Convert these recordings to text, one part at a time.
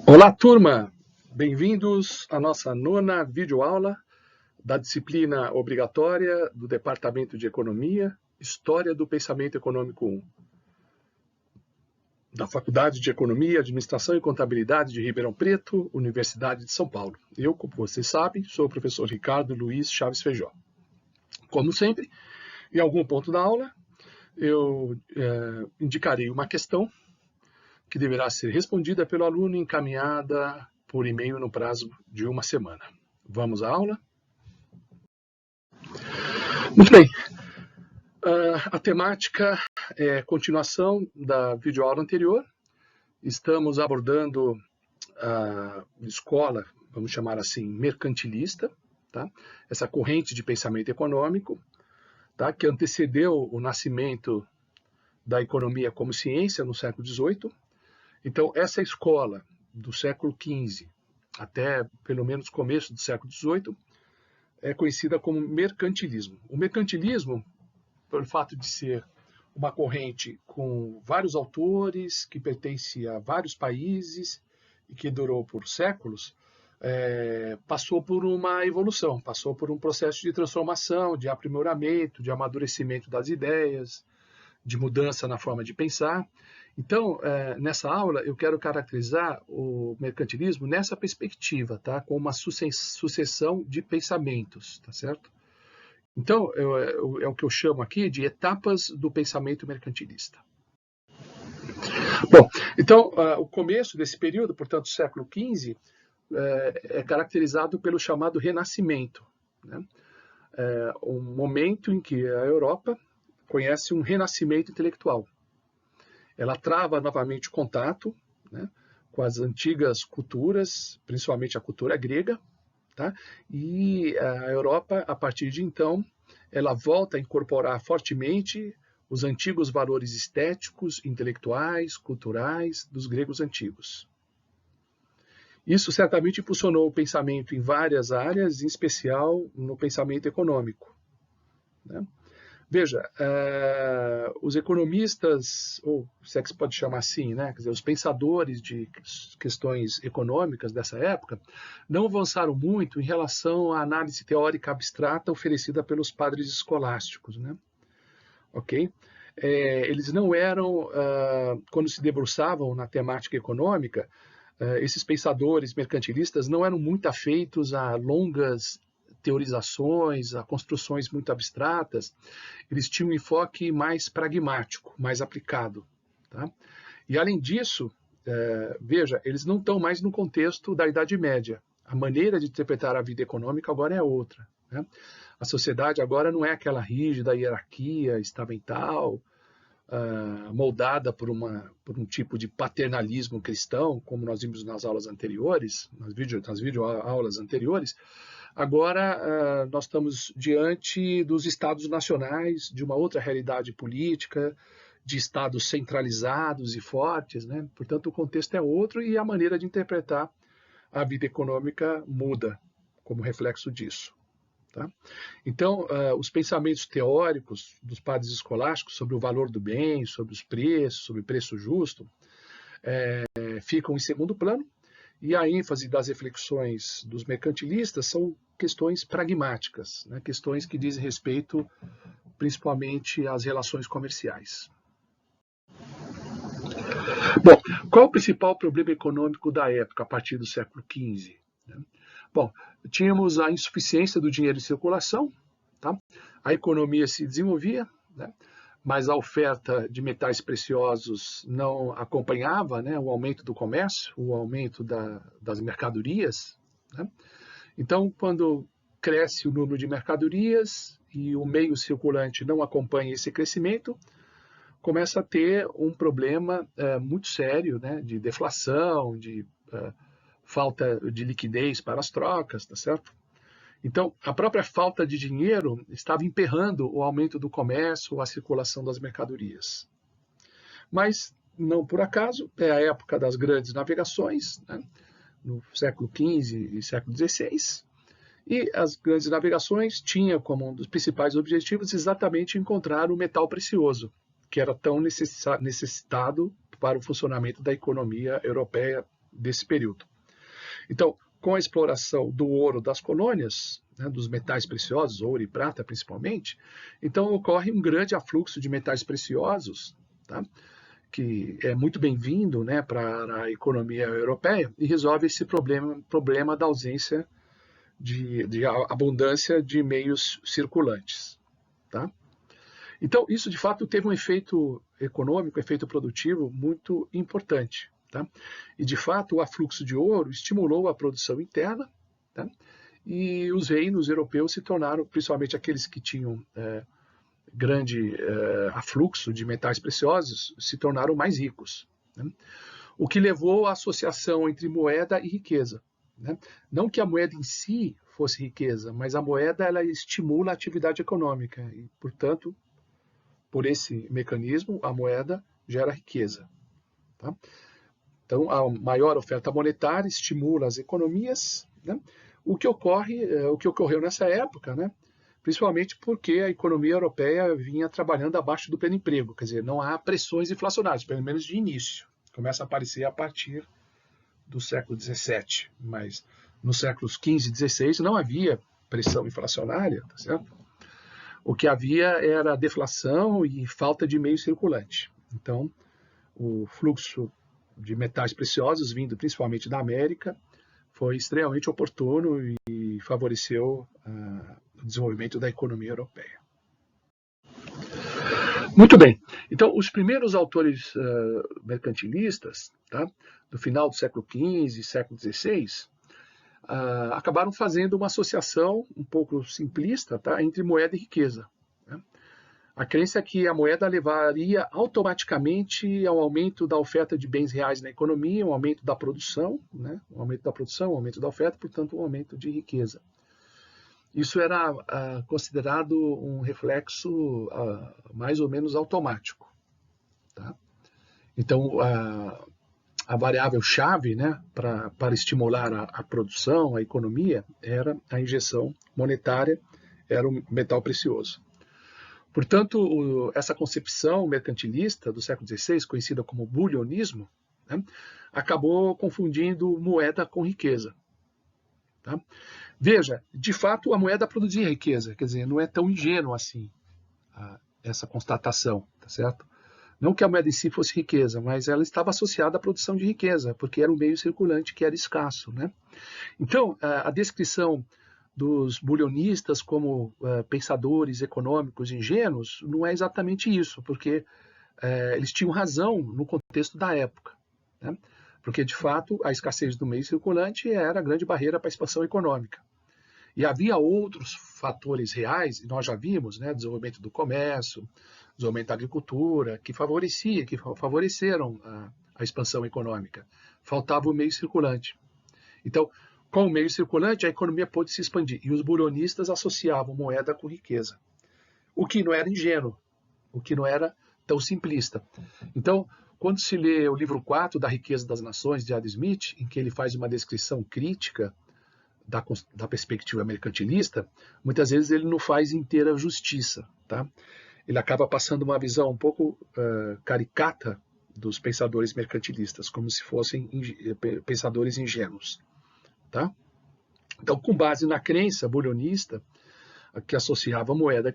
Olá, turma! Bem-vindos à nossa nona videoaula da disciplina obrigatória do Departamento de Economia, História do Pensamento Econômico 1, da Faculdade de Economia, Administração e Contabilidade de Ribeirão Preto, Universidade de São Paulo. Eu, como vocês sabem, sou o professor Ricardo Luiz Chaves Feijó. Como sempre, em algum ponto da aula, eu indicarei uma questão que deverá ser respondida pelo aluno e encaminhada por e-mail no prazo de uma semana. Vamos à aula? Muito bem. A temática é continuação da videoaula anterior. Estamos abordando a escola, vamos chamar assim, mercantilista, tá? Essa corrente de pensamento econômico, tá? Que antecedeu o nascimento da economia como ciência no século XVIII. Então, essa escola do século XV até pelo menos começo do século XVIII é conhecida como mercantilismo. O mercantilismo, pelo fato de ser uma corrente com vários autores, que pertence a vários países e que durou por séculos, passou por uma evolução, passou por um processo de transformação, de aprimoramento, de amadurecimento das ideias, de mudança na forma de pensar. Então, nessa aula, eu quero caracterizar o mercantilismo nessa perspectiva, tá? Com uma sucessão de pensamentos, tá certo? Então, é o que eu chamo aqui de etapas do pensamento mercantilista. Bom, então, o começo desse período, portanto, século XV, é caracterizado pelo chamado Renascimento, né? Um momento em que a Europa conhece um renascimento intelectual. Ela trava novamente o contato, né, com as antigas culturas, principalmente a cultura grega, tá? E a Europa, a partir de então, ela volta a incorporar fortemente os antigos valores estéticos, intelectuais, culturais dos gregos antigos. Isso certamente impulsionou o pensamento em várias áreas, em especial no pensamento econômico, né? Veja, os economistas, ou se é que se pode chamar assim, né? Quer dizer, os pensadores de questões econômicas dessa época não avançaram muito em relação à análise teórica abstrata oferecida pelos padres escolásticos, né? Ok? Eles não eram, quando se debruçavam na temática econômica, esses pensadores mercantilistas não eram muito afeitos a longas teorizações, a construções muito abstratas. Eles tinham um enfoque mais pragmático, mais aplicado, tá? E além disso, veja, eles não estão mais no contexto da Idade Média. A maneira de interpretar a vida econômica agora é outra, né? A sociedade agora não é aquela rígida hierarquia estamental, moldada por um tipo de paternalismo cristão, como nós vimos nas aulas anteriores, nas videoaulas anteriores. Agora, nós estamos diante dos estados nacionais, de uma outra realidade política, de estados centralizados e fortes, né? Portanto, o contexto é outro e a maneira de interpretar a vida econômica muda como reflexo disso, tá? Então, os pensamentos teóricos dos padres escolásticos sobre o valor do bem, sobre os preços, sobre preço justo, ficam em segundo plano, e a ênfase das reflexões dos mercantilistas são questões pragmáticas, né? Questões que dizem respeito principalmente às relações comerciais. Bom, qual o principal problema econômico da época, a partir do século XV? Né? Bom, tínhamos a insuficiência do dinheiro em circulação, tá? A economia se desenvolvia, né? Mas a oferta de metais preciosos não acompanhava, né, o aumento do comércio, o aumento das mercadorias, né? Então, quando cresce o número de mercadorias e o meio circulante não acompanha esse crescimento, começa a ter um problema muito sério, né, de deflação, de falta de liquidez para as trocas, tá certo? Então, a própria falta de dinheiro estava emperrando o aumento do comércio, a circulação das mercadorias. Mas, não por acaso, é a época das grandes navegações, né, no século XV e século XVI, e as grandes navegações tinham como um dos principais objetivos exatamente encontrar o metal precioso, que era tão necessitado para o funcionamento da economia europeia desse período. Então, com a exploração do ouro das colônias, né, dos metais preciosos, ouro e prata principalmente, então ocorre um grande afluxo de metais preciosos, tá? Que é muito bem-vindo, né, para a economia europeia e resolve esse problema da ausência de abundância de meios circulantes. Tá? Então, isso de fato teve um efeito econômico, efeito produtivo muito importante. Tá? E de fato, o afluxo de ouro estimulou a produção interna, tá? E os reinos europeus se tornaram, principalmente aqueles que tinham grande afluxo de metais preciosos, se tornaram mais ricos. Né? O que levou à associação entre moeda e riqueza. Né? Não que a moeda em si fosse riqueza, mas a moeda ela estimula a atividade econômica e, portanto, por esse mecanismo, a moeda gera riqueza. Tá? Então, a maior oferta monetária estimula as economias, né? O que ocorreu nessa época, né? Principalmente porque a economia europeia vinha trabalhando abaixo do pleno emprego, quer dizer, não há pressões inflacionárias, pelo menos de início. Começa a aparecer a partir do século XVII, mas nos séculos XV e XVI não havia pressão inflacionária, tá certo? O que havia era deflação e falta de meio circulante. Então, o fluxo de metais preciosos, vindo principalmente da América, foi extremamente oportuno e favoreceu o desenvolvimento da economia europeia. Muito bem. Então, os primeiros autores mercantilistas, tá, do final do século XV e século XVI, acabaram fazendo uma associação um pouco simplista, tá, entre moeda e riqueza. Né? A crença é que a moeda levaria automaticamente ao aumento da oferta de bens reais na economia, um aumento da produção, né? Um aumento da oferta, portanto, um aumento de riqueza. Isso era considerado um reflexo mais ou menos automático. Tá? Então, a variável-chave, né, para estimular a produção, a economia, era a injeção monetária, era o metal precioso. Portanto, essa concepção mercantilista do século XVI, conhecida como bullionismo, né, acabou confundindo moeda com riqueza. Tá? Veja, de fato, a moeda produzia riqueza, quer dizer, não é tão ingênuo assim essa constatação, tá certo? Não que a moeda em si fosse riqueza, mas ela estava associada à produção de riqueza, porque era um meio circulante que era escasso. Né? Então, a descrição dos bullionistas como pensadores econômicos ingênuos não é exatamente isso, porque eles tinham razão no contexto da época. Né? Porque, de fato, a escassez do meio circulante era a grande barreira para a expansão econômica. E havia outros fatores reais, e nós já vimos, né, desenvolvimento do comércio, desenvolvimento da agricultura, que favoreceram a expansão econômica. Faltava o meio circulante. Então, com o meio circulante, a economia pôde se expandir. E os bullionistas associavam moeda com riqueza. O que não era ingênuo, o que não era tão simplista. Então, quando se lê o livro 4 da Riqueza das Nações, de Adam Smith, em que ele faz uma descrição crítica da perspectiva mercantilista, muitas vezes ele não faz inteira justiça. Tá? Ele acaba passando uma visão um pouco caricata dos pensadores mercantilistas, como se fossem pensadores ingênuos. Tá? Então, com base na crença bullionista, que associava a moeda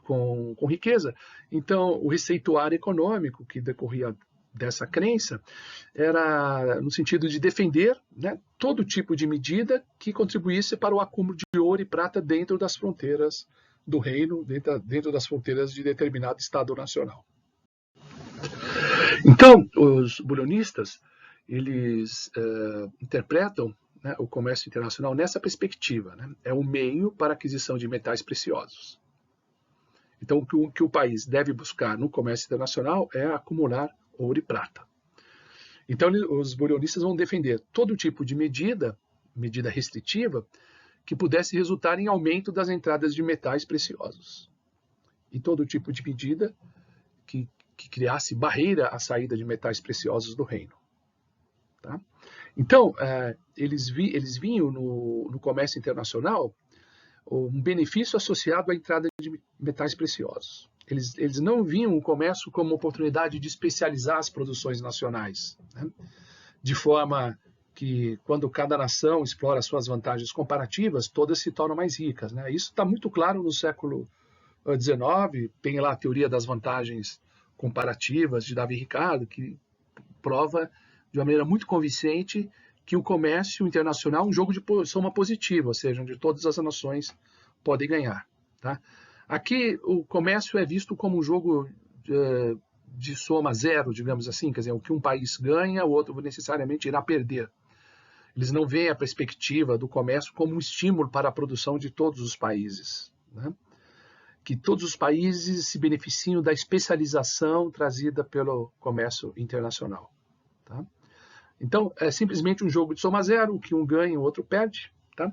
com riqueza, então o receituário econômico que decorria dessa crença era no sentido de defender, né, todo tipo de medida que contribuísse para o acúmulo de ouro e prata dentro das fronteiras do reino, dentro das fronteiras de determinado Estado nacional. Então, os bullionistas, eles interpretam, né, o comércio internacional nessa perspectiva. Né? É um meio para a aquisição de metais preciosos. Então, o que o país deve buscar no comércio internacional é acumular ouro e prata. Então, os bullionistas vão defender todo tipo de medida restritiva, que pudesse resultar em aumento das entradas de metais preciosos. E todo tipo de medida que criasse barreira à saída de metais preciosos do reino. Tá? Então, eles viam no comércio internacional um benefício associado à entrada de metais preciosos. Eles não viam o comércio como uma oportunidade de especializar as produções nacionais, né? De forma que quando cada nação explora suas vantagens comparativas, todas se tornam mais ricas, né? Isso está muito claro no século XIX, tem lá a teoria das vantagens comparativas de Davi Ricardo, que prova de uma maneira muito convincente que o comércio internacional é um jogo de soma positiva, ou seja, onde todas as nações podem ganhar. Tá? Aqui, o comércio é visto como um jogo de soma zero, digamos assim, quer dizer, o que um país ganha, o outro necessariamente irá perder. Eles não veem a perspectiva do comércio como um estímulo para a produção de todos os países, né? Que todos os países se beneficiam da especialização trazida pelo comércio internacional. Tá? Então, é simplesmente um jogo de soma zero, o que um ganha, o outro perde. Tá?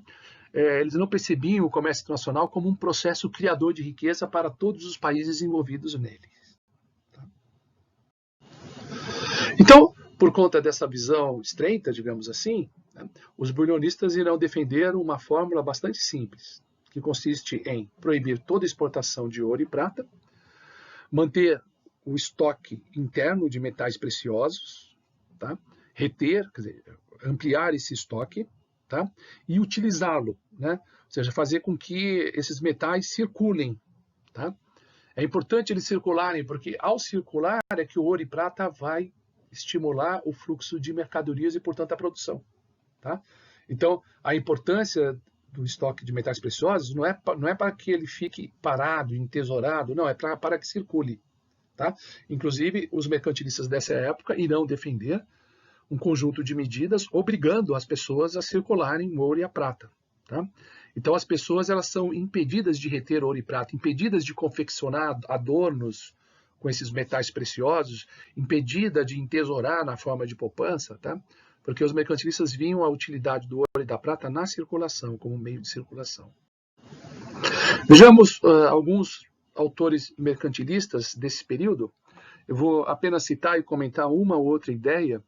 Eles não percebiam o comércio internacional como um processo criador de riqueza para todos os países envolvidos nele. Tá? Então, por conta dessa visão estreita, digamos assim, né, os bulionistas irão defender uma fórmula bastante simples, que consiste em proibir toda exportação de ouro e prata, manter o estoque interno de metais preciosos, tá? Reter, quer dizer, ampliar esse estoque, tá? E utilizá-lo, né? Ou seja, fazer com que esses metais circulem. Tá? É importante eles circularem, porque ao circular é que o ouro e prata vai estimular o fluxo de mercadorias e, portanto, a produção. Tá? Então, a importância do estoque de metais preciosos não é para que ele fique parado, entesourado, não, é para que circule. Tá? Inclusive, os mercantilistas dessa época irão defender um conjunto de medidas obrigando as pessoas a circularem o ouro e a prata. Tá? Então, as pessoas elas são impedidas de reter ouro e prata, impedidas de confeccionar adornos com esses metais preciosos, impedida de entesourar na forma de poupança, tá? Porque os mercantilistas viam a utilidade do ouro e da prata na circulação, como meio de circulação. Vejamos alguns autores mercantilistas desse período. Eu vou apenas citar e comentar uma ou outra ideia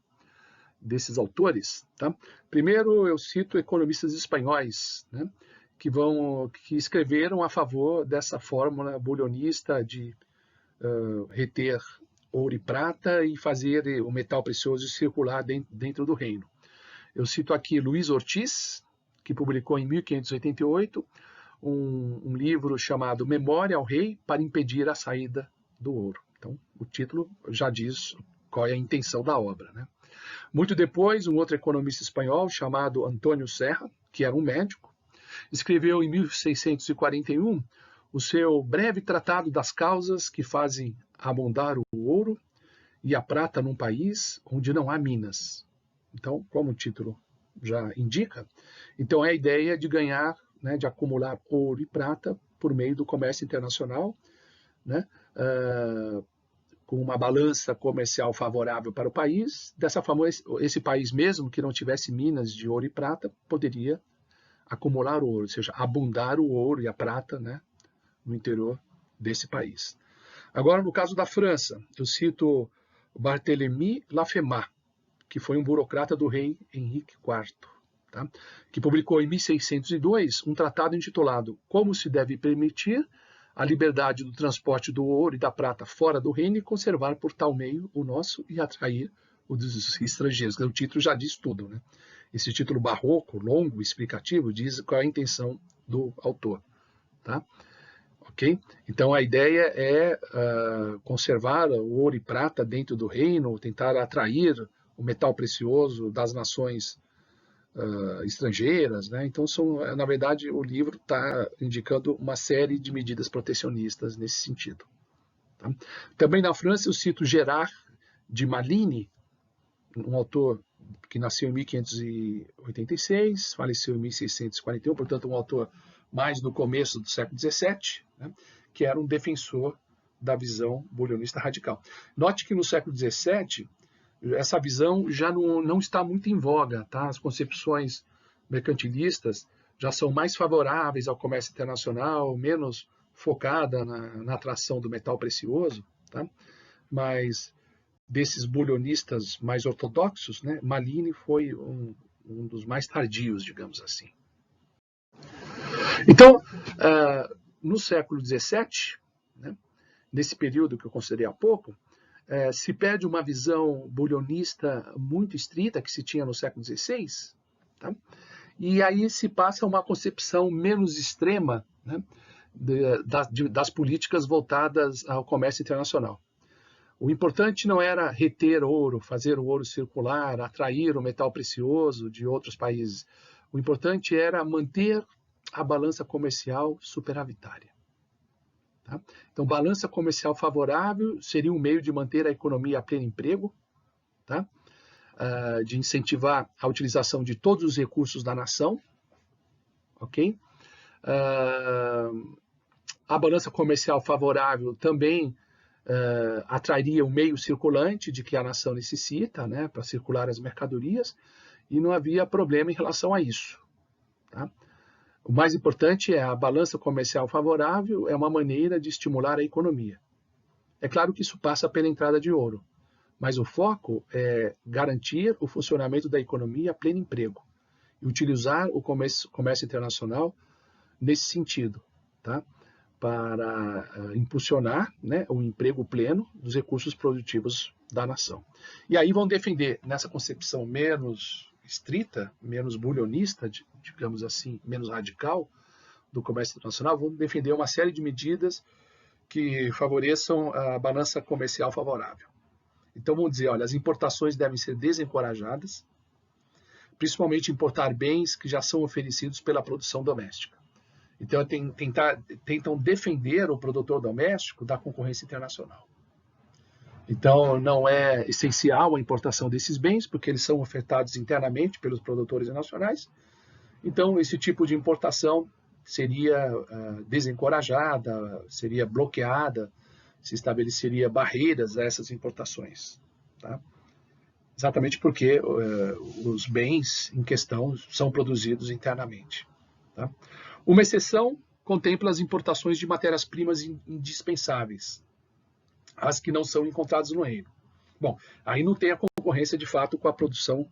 desses autores. Tá? Primeiro, eu cito economistas espanhóis, né, que escreveram a favor dessa fórmula bulionista de reter ouro e prata e fazer o metal precioso circular dentro do reino. Eu cito aqui Luiz Ortiz, que publicou em 1588 um livro chamado Memória ao Rei para impedir a saída do ouro. Então, o título já diz qual é a intenção da obra, né? Muito depois, um outro economista espanhol chamado Antônio Serra, que era um médico, escreveu em 1641 o seu breve tratado das causas que fazem abundar o ouro e a prata num país onde não há minas. Então, como o título já indica, então é a ideia de ganhar, né, de acumular ouro e prata por meio do comércio internacional, né, com uma balança comercial favorável para o país. Dessa forma, esse país, mesmo que não tivesse minas de ouro e prata, poderia acumular ouro, ou seja, abundar o ouro e a prata, né, no interior desse país. Agora, no caso da França, eu cito Barthélemy Laffemas, que foi um burocrata do rei Henrique IV, tá? Que publicou em 1602 um tratado intitulado Como se deve permitir a liberdade do transporte do ouro e da prata fora do reino e conservar por tal meio o nosso e atrair os estrangeiros. O título já diz tudo, né? Esse título barroco, longo, explicativo, diz qual é a intenção do autor. Tá? Okay? Então, a ideia é conservar o ouro e prata dentro do reino, tentar atrair o metal precioso das nações estrangeiras. Né? Então, na verdade, o livro está indicando uma série de medidas protecionistas nesse sentido. Tá? Também na França, eu cito Gérard de Maligny, um autor que nasceu em 1586, faleceu em 1641, portanto, um autor mais no começo do século XVII, né, que era um defensor da visão bulionista radical. Note que no século XVII, essa visão já não está muito em voga. Tá? As concepções mercantilistas já são mais favoráveis ao comércio internacional, menos focada na atração do metal precioso. Tá? Mas desses bulionistas mais ortodoxos, né, Maligny foi um dos mais tardios, digamos assim. Então, no século XVII, né, nesse período que eu considerei há pouco, se perde uma visão bulionista muito estrita que se tinha no século XVI, tá? E aí se passa a uma concepção menos extrema, né, das políticas voltadas ao comércio internacional. O importante não era reter ouro, fazer o ouro circular, atrair o metal precioso de outros países. O importante era manter a balança comercial superavitária. Tá? Então, balança comercial favorável seria um meio de manter a economia a pleno emprego, tá? De incentivar a utilização de todos os recursos da nação, ok? A balança comercial favorável também atrairia o meio circulante de que a nação necessita, né, para circular as mercadorias, e não havia problema em relação a isso. Tá? O mais importante é a balança comercial favorável, é uma maneira de estimular a economia. É claro que isso passa pela entrada de ouro, mas o foco é garantir o funcionamento da economia a pleno emprego e utilizar o comércio internacional nesse sentido, tá? Para impulsionar, né, o emprego pleno dos recursos produtivos da nação. E aí vão defender, nessa concepção menos estrita, menos bulionista, digamos assim, menos radical do comércio internacional, vão defender uma série de medidas que favoreçam a balança comercial favorável. Então vão dizer, olha, as importações devem ser desencorajadas, principalmente importar bens que já são oferecidos pela produção doméstica. Então tentam defender o produtor doméstico da concorrência internacional. Então não é essencial a importação desses bens, porque eles são ofertados internamente pelos produtores nacionais. Então esse tipo de importação seria desencorajada, seria bloqueada, se estabeleceria barreiras a essas importações. Tá? Exatamente porque os bens em questão são produzidos internamente. Tá? Uma exceção contempla as importações de matérias-primas indispensáveis, as que não são encontradas no reino. Bom, aí não tem a concorrência de fato com a produção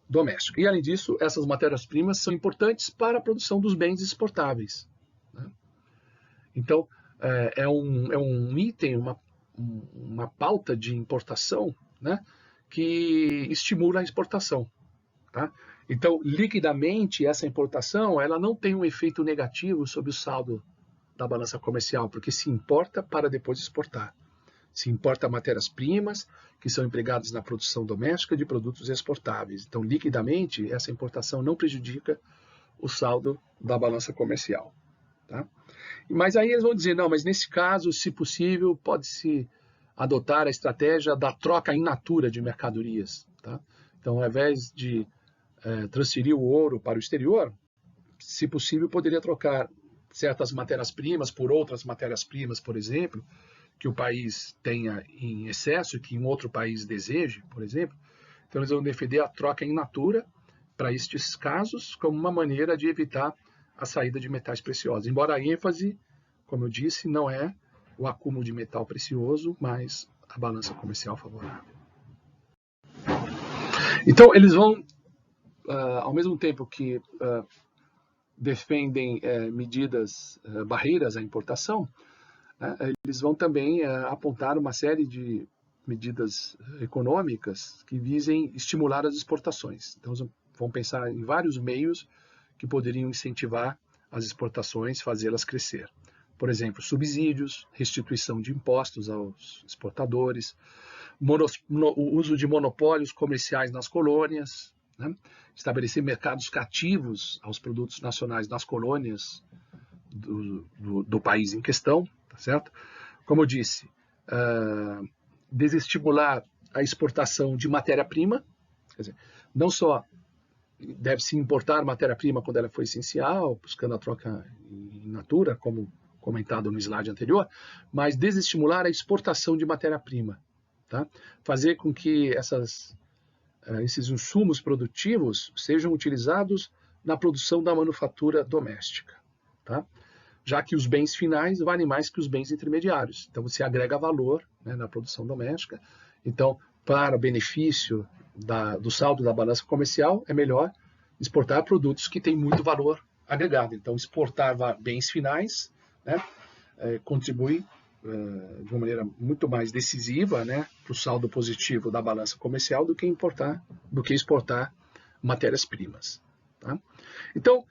doméstica. E além disso, essas matérias-primas são importantes para a produção dos bens exportáveis. Né? Então, é um item, uma pauta de importação, né, que estimula a exportação. Tá? Então, liquidamente, essa importação ela não tem um efeito negativo sobre o saldo da balança comercial, porque se importa para depois exportar. Se importa matérias-primas que são empregadas na produção doméstica de produtos exportáveis. Então, liquidamente, essa importação não prejudica o saldo da balança comercial. Tá? Mas aí eles vão dizer, não, mas nesse caso, se possível, pode-se adotar a estratégia da troca in natura de mercadorias. Tá? Então, ao invés de transferir o ouro para o exterior, se possível, poderia trocar certas matérias-primas por outras matérias-primas, por exemplo, que o país tenha em excesso, que um outro país deseje, por exemplo. Então, eles vão defender a troca in natura para estes casos como uma maneira de evitar a saída de metais preciosos. Embora a ênfase, como eu disse, não é o acúmulo de metal precioso, mas a balança comercial favorável. Então, eles vão, ao mesmo tempo que defendem medidas, barreiras à importação, eles vão também apontar uma série de medidas econômicas que visem estimular as exportações. Então, vão pensar em vários meios que poderiam incentivar as exportações, fazê-las crescer. Por exemplo, subsídios, restituição de impostos aos exportadores, o uso de monopólios comerciais nas colônias, né? Estabelecer mercados cativos aos produtos nacionais nas colônias do país em questão, tá certo? Como eu disse, desestimular a exportação de matéria-prima, quer dizer, não só deve-se importar matéria-prima quando ela for essencial, buscando a troca in natura, como comentado no slide anterior, mas desestimular a exportação de matéria-prima. Tá? Fazer com que esses insumos produtivos sejam utilizados na produção da manufatura doméstica. Tá? Já que os bens finais valem mais que os bens intermediários. Então, você agrega valor, né, na produção doméstica. Então, para o benefício do saldo da balança comercial, é melhor exportar produtos que têm muito valor agregado. Então, exportar bens finais, né, contribui de uma maneira muito mais decisiva, né, para o saldo positivo da balança comercial do que exportar matérias-primas. Tá? Então,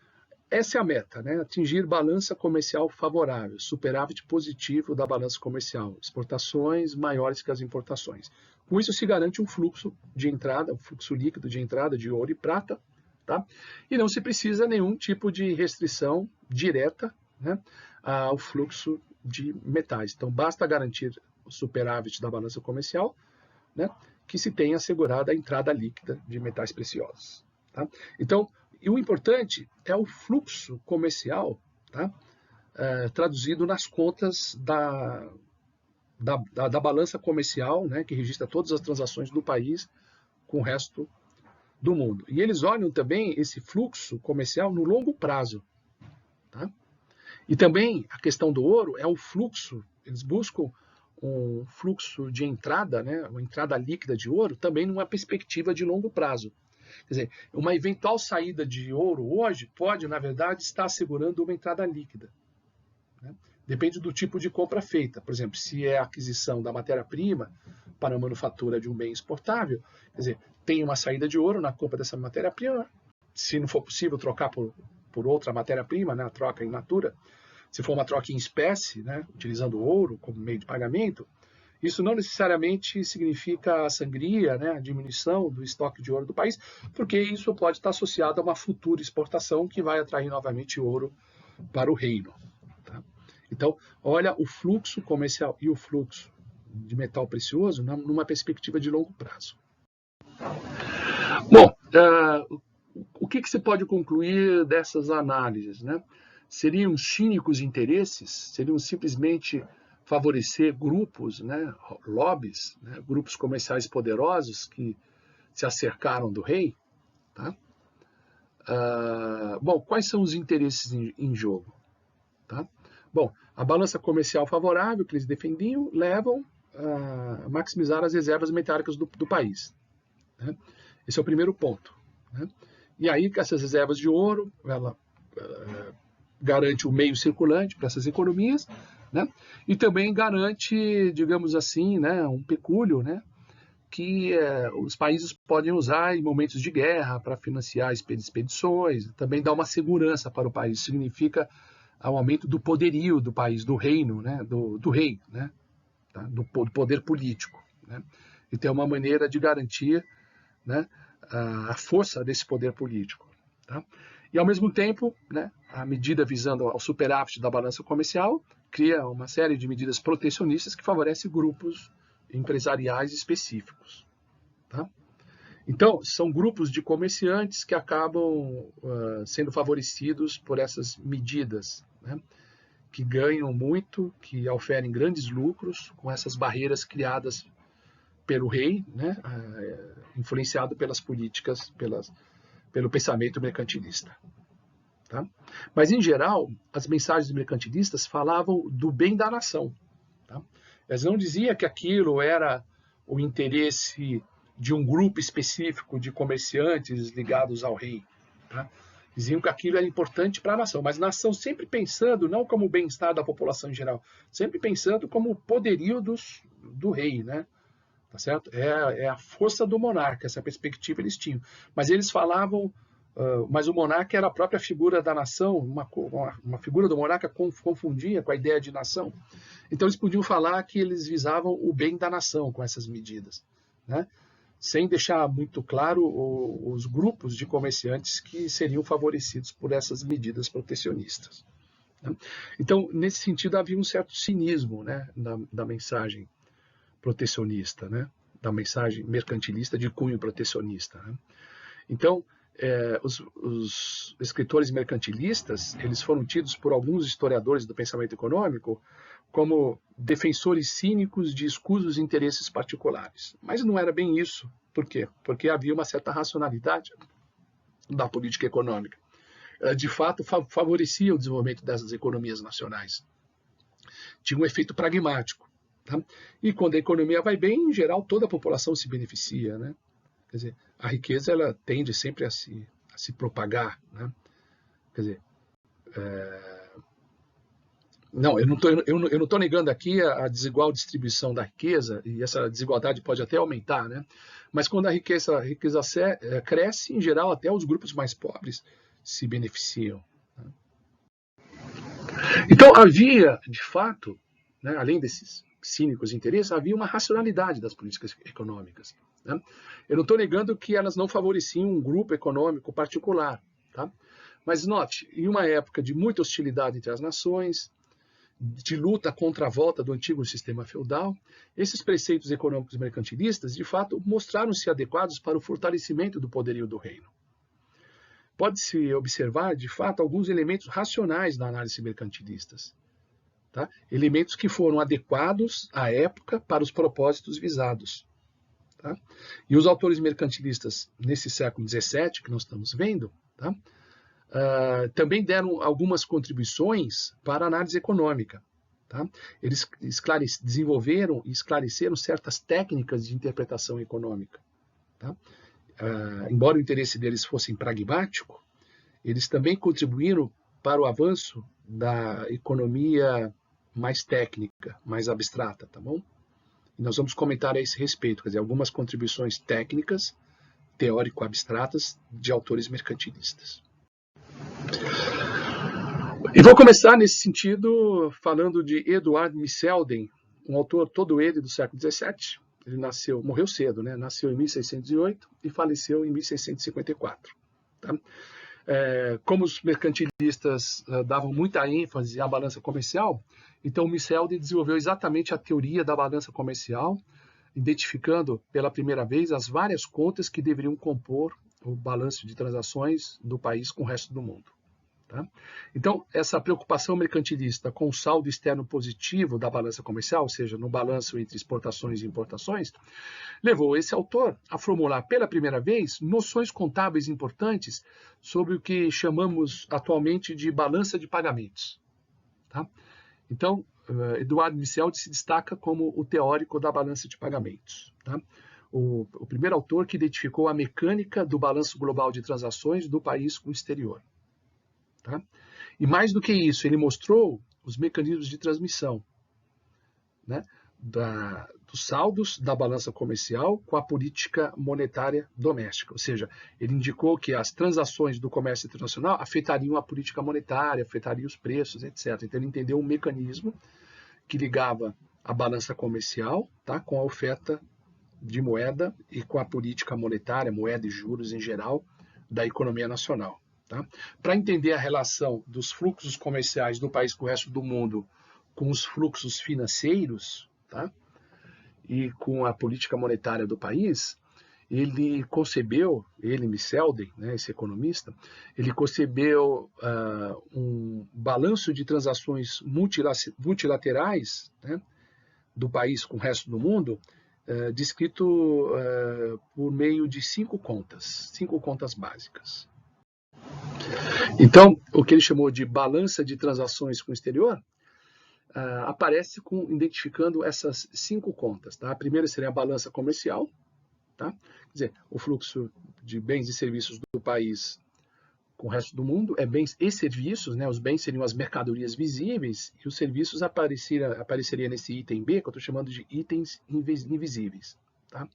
essa é a meta, né? Atingir balança comercial favorável, superávit positivo da balança comercial, exportações maiores que as importações. Com isso se garante um fluxo de entrada, um fluxo líquido de entrada de ouro e prata, tá? E não se precisa nenhum tipo de restrição direta, né, ao fluxo de metais. Então basta garantir o superávit da balança comercial, né, que se tenha assegurada a entrada líquida de metais preciosos. Tá? Então, e o importante é o fluxo comercial, tá? Traduzido nas contas da balança comercial, né, que registra todas as transações do país com o resto do mundo. E eles olham também esse fluxo comercial no longo prazo. Tá? E também a questão do ouro é o fluxo, eles buscam um fluxo de entrada, né, uma entrada líquida de ouro, também numa perspectiva de longo prazo. Quer dizer, uma eventual saída de ouro hoje pode, na verdade, estar assegurando uma entrada líquida. Né? Depende do tipo de compra feita. Por exemplo, se é a aquisição da matéria-prima para a manufatura de um bem exportável, quer dizer, tem uma saída de ouro na compra dessa matéria-prima. Se não for possível trocar por outra matéria-prima, né, a troca in natura, se for uma troca em espécie, né, utilizando ouro como meio de pagamento, isso não necessariamente significa a sangria, né, a diminuição do estoque de ouro do país, porque isso pode estar associado a uma futura exportação que vai atrair novamente ouro para o reino. Tá? Então, olha o fluxo comercial e o fluxo de metal precioso numa perspectiva de longo prazo. Bom, o que se pode concluir dessas análises? Né? Seriam cínicos interesses? Seriam simplesmente favorecer grupos, né, lobbies, né, grupos comerciais poderosos que se acercaram do rei? Tá? Bom, quais são os interesses em jogo? Tá? Bom, a balança comercial favorável que eles defendiam levam a maximizar as reservas metálicas do país. Né? Esse é o primeiro ponto. Né? E aí, com essas reservas de ouro, ela garante o meio circulante para essas economias, né? E também garante, digamos assim, né, um pecúlio, né, que os países podem usar em momentos de guerra para financiar expedições, também dá uma segurança para o país, significa o aumento do poderio do país, do reino, né, do rei, né, tá? do poder político. Né? Então é uma maneira de garantir, né, a força desse poder político. Tá? E, ao mesmo tempo, né, a medida visando ao superávit da balança comercial cria uma série de medidas protecionistas que favorecem grupos empresariais específicos. Tá? Então, são grupos de comerciantes que acabam sendo favorecidos por essas medidas, né, que ganham muito, que oferem grandes lucros com essas barreiras criadas pelo rei, né, influenciado pelas políticas, pelo pensamento mercantilista. Tá? Mas, em geral, as mensagens mercantilistas falavam do bem da nação. Tá? Elas não diziam que aquilo era o interesse de um grupo específico de comerciantes ligados ao rei. Tá? Diziam que aquilo era importante para a nação, mas a nação sempre pensando não como o bem-estar da população em geral, sempre pensando como o poderio do rei, né? Tá certo? É a força do monarca, essa perspectiva eles tinham. Mas eles falavam, mas o monarca era a própria figura da nação, uma figura do monarca confundia com a ideia de nação. Então eles podiam falar que eles visavam o bem da nação com essas medidas, né? Sem deixar muito claro os grupos de comerciantes que seriam favorecidos por essas medidas protecionistas. Né? Então, nesse sentido, havia um certo cinismo, né, da mensagem protecionista, né? Da mensagem mercantilista de cunho protecionista. Né? Então, os escritores mercantilistas, eles foram tidos por alguns historiadores do pensamento econômico como defensores cínicos de escusos interesses particulares. Mas não era bem isso. Por quê? Porque havia uma certa racionalidade da política econômica. De fato, favorecia o desenvolvimento dessas economias nacionais. Tinha um efeito pragmático. Tá? E quando a economia vai bem, em geral, toda a população se beneficia. Né? Quer dizer, a riqueza ela tende sempre a se propagar. Né? Quer dizer, Não, eu não tô negando aqui a desigual distribuição da riqueza, e essa desigualdade pode até aumentar, né? Mas quando a riqueza cresce, em geral, até os grupos mais pobres se beneficiam. Então, havia, de fato, né, além desses cínicos interesses, havia uma racionalidade das políticas econômicas. Né? Eu não estou negando que elas não favoreciam um grupo econômico particular. Tá? Mas note, em uma época de muita hostilidade entre as nações, de luta contra a volta do antigo sistema feudal, esses preceitos econômicos mercantilistas, de fato, mostraram-se adequados para o fortalecimento do poderio do reino. Pode-se observar, de fato, alguns elementos racionais na análise mercantilistas. Tá? Elementos que foram adequados à época para os propósitos visados. Tá? E os autores mercantilistas, nesse século XVII, que nós estamos vendo, tá? Também deram algumas contribuições para a análise econômica. Tá? Eles desenvolveram e esclareceram certas técnicas de interpretação econômica. Tá? Embora o interesse deles fosse pragmático, eles também contribuíram para o avanço da economia mais técnica, mais abstrata, tá bom? E nós vamos comentar a esse respeito, quer dizer, algumas contribuições técnicas, teórico-abstratas, de autores mercantilistas. E vou começar nesse sentido falando de Eduard Miselden, um autor todo ele do século XVII. Ele morreu cedo, né? Nasceu em 1608 e faleceu em 1654. Tá? Como os mercantilistas davam muita ênfase à balança comercial, então Miselden desenvolveu exatamente a teoria da balança comercial, identificando pela primeira vez as várias contas que deveriam compor o balanço de transações do país com o resto do mundo. Tá? Então, essa preocupação mercantilista com o saldo externo positivo da balança comercial, ou seja, no balanço entre exportações e importações, levou esse autor a formular pela primeira vez noções contábeis importantes sobre o que chamamos atualmente de balança de pagamentos. Tá? Então, Eduard Miselden se destaca como o teórico da balança de pagamentos. Tá? O primeiro autor que identificou a mecânica do balanço global de transações do país com o exterior. Tá? E mais do que isso, ele mostrou os mecanismos de transmissão, né, dos saldos da balança comercial com a política monetária doméstica. Ou seja, ele indicou que as transações do comércio internacional afetariam a política monetária, afetariam os preços, etc. Então, ele entendeu um mecanismo que ligava a balança comercial, tá, com a oferta de moeda e com a política monetária, moeda e juros em geral, da economia nacional. Tá? Para entender a relação dos fluxos comerciais do país com o resto do mundo com os fluxos financeiros, tá? E com a política monetária do país, ele concebeu, Miselden, né, esse economista, ele concebeu um balanço de transações multilaterais, né, do país com o resto do mundo, descrito por meio de 5 contas básicas. Então, o que ele chamou de balança de transações com o exterior aparece identificando essas 5 contas. Tá? A primeira seria a balança comercial, tá? Quer dizer, o fluxo de bens e serviços do país com o resto do mundo é bens e serviços, né? Os bens seriam as mercadorias visíveis e os serviços apareceriam nesse item B, que eu estou chamando de itens invisíveis. Tá?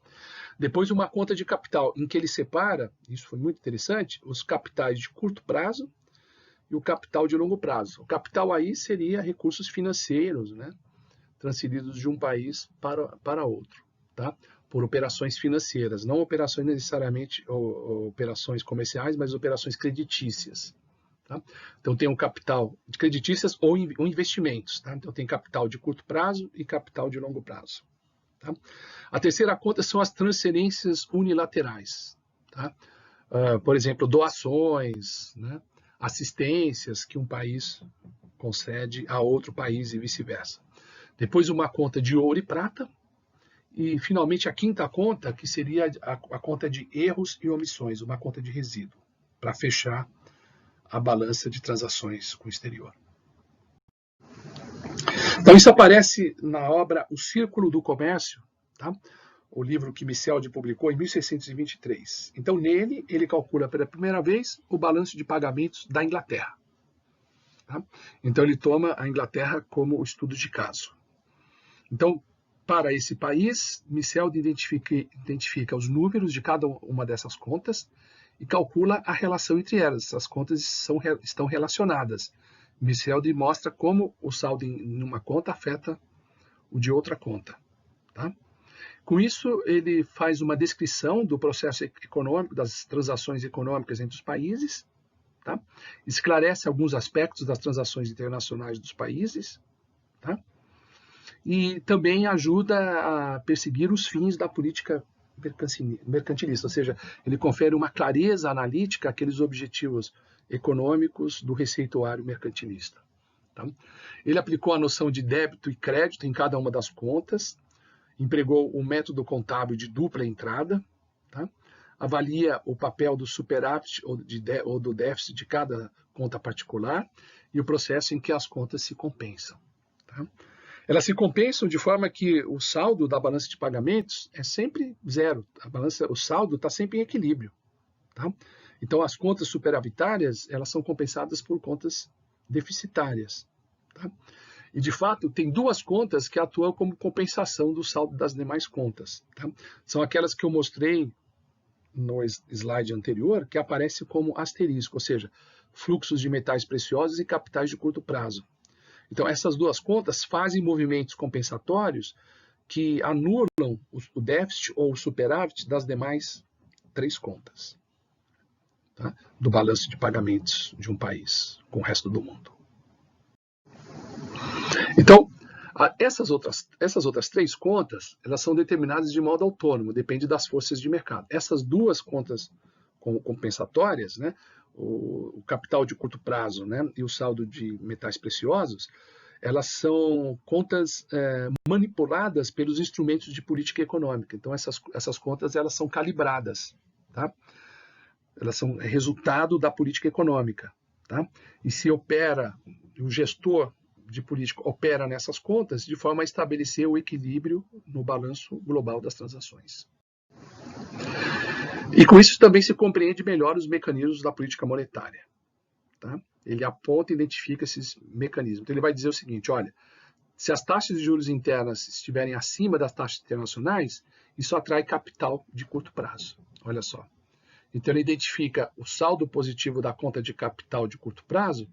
Depois, uma conta de capital, em que ele separa, isso foi muito interessante, os capitais de curto prazo e o capital de longo prazo. O capital aí seria recursos financeiros, né, transferidos de um país para outro, tá? Por operações financeiras, não operações necessariamente operações comerciais, mas operações creditícias. Tá? Então, tem um capital de creditícias ou investimentos. Tá? Então, tem capital de curto prazo e capital de longo prazo. Tá? A terceira conta são as transferências unilaterais. Tá? Por exemplo, doações, né? Assistências que um país concede a outro país e vice-versa. Depois uma conta de ouro e prata. E, finalmente, a quinta conta, que seria a conta de erros e omissões, uma conta de resíduo, para fechar a balança de transações com o exterior. Então, isso aparece na obra O Círculo do Comércio, tá? O livro que Miselden publicou em 1623. Então, nele, ele calcula pela primeira vez o balanço de pagamentos da Inglaterra. Tá? Então ele toma a Inglaterra como estudo de caso. Então, para esse país, Michel identifica os números de cada uma dessas contas e calcula a relação entre elas. Essas contas estão relacionadas. Michel mostra como o saldo em uma conta afeta o de outra conta. Tá? Com isso, ele faz uma descrição do processo econômico, das transações econômicas entre os países, tá? Esclarece alguns aspectos das transações internacionais dos países, tá? E também ajuda a perseguir os fins da política mercantilista, ou seja, ele confere uma clareza analítica àqueles objetivos econômicos do receituário mercantilista. Tá? Ele aplicou a noção de débito e crédito em cada uma das contas, empregou o método contábil de dupla entrada, tá? Avalia o papel do superávit ou do déficit de cada conta particular e o processo em que as contas se compensam. Tá? Elas se compensam de forma que o saldo da balança de pagamentos é sempre zero. O saldo está sempre em equilíbrio. Tá? Então, as contas superavitárias elas são compensadas por contas deficitárias. Tá? E, de fato, tem duas contas que atuam como compensação do saldo das demais contas. Tá? São aquelas que eu mostrei no slide anterior, que aparece como asterisco, ou seja, fluxos de metais preciosos e capitais de curto prazo. Então, essas duas contas fazem movimentos compensatórios que anulam o déficit ou o superávit das demais três contas, tá? Do balanço de pagamentos de um país com o resto do mundo. Então, essas outras três contas, elas são determinadas de modo autônomo, depende das forças de mercado. Essas duas contas compensatórias, né, o capital de curto prazo, né, e o saldo de metais preciosos, elas são contas manipuladas pelos instrumentos de política econômica. Então, essas contas elas são calibradas. Tá? Elas são resultado da política econômica. Tá? E se opera, o gestor de política opera nessas contas de forma a estabelecer o equilíbrio no balanço global das transações. E com isso também se compreende melhor os mecanismos da política monetária. Tá? Ele aponta e identifica esses mecanismos. Então ele vai dizer o seguinte, olha, se as taxas de juros internas estiverem acima das taxas internacionais, isso atrai capital de curto prazo. Olha só. Então ele identifica o saldo positivo da conta de capital de curto prazo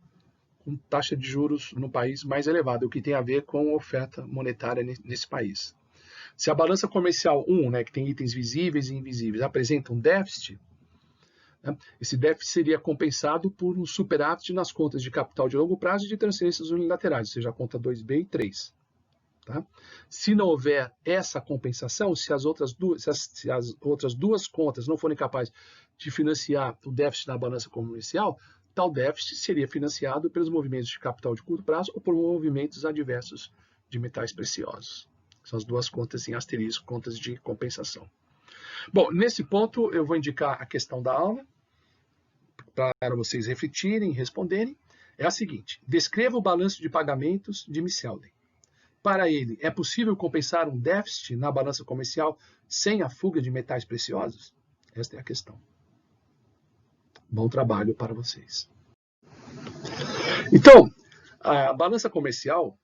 com taxa de juros no país mais elevada, o que tem a ver com a oferta monetária nesse país. Se a balança comercial 1, né, que tem itens visíveis e invisíveis, apresenta um déficit, né, esse déficit seria compensado por um superávit nas contas de capital de longo prazo e de transferências unilaterais, ou seja, a conta 2B e 3. Tá? Se não houver essa compensação, se as outras duas contas não forem capazes de financiar o déficit da balança comercial, tal déficit seria financiado pelos movimentos de capital de curto prazo ou por movimentos adversos de metais preciosos. São as duas contas em asterisco, contas de compensação. Bom, nesse ponto eu vou indicar a questão da aula, para vocês refletirem e responderem. É a seguinte, descreva o balanço de pagamentos de Michelden. Para ele, é possível compensar um déficit na balança comercial sem a fuga de metais preciosos? Esta é a questão. Bom trabalho para vocês. Então, a balança comercial,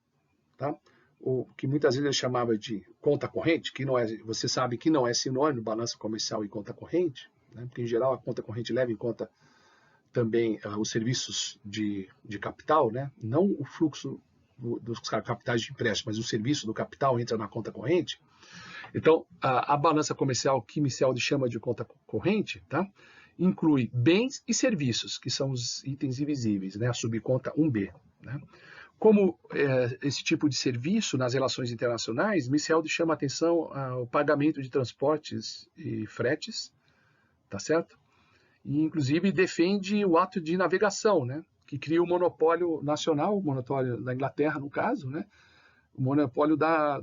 tá? O que muitas vezes ele chamava de conta corrente, que não é, você sabe que não é sinônimo balança comercial e conta corrente, né? Porque em geral a conta corrente leva em conta também os serviços de capital, né? Não o fluxo dos capitais de empréstimo, mas o serviço do capital entra na conta corrente. Então, a balança comercial que Michel chama de conta corrente, tá? Inclui bens e serviços, que são os itens invisíveis, né? A subconta 1B. Né? Como esse tipo de serviço nas relações internacionais, Michel chama a atenção ao pagamento de transportes e fretes, tá certo? E, inclusive, defende o ato de navegação, né? Que cria o monopólio nacional, o monopólio da Inglaterra, no caso, né? O monopólio da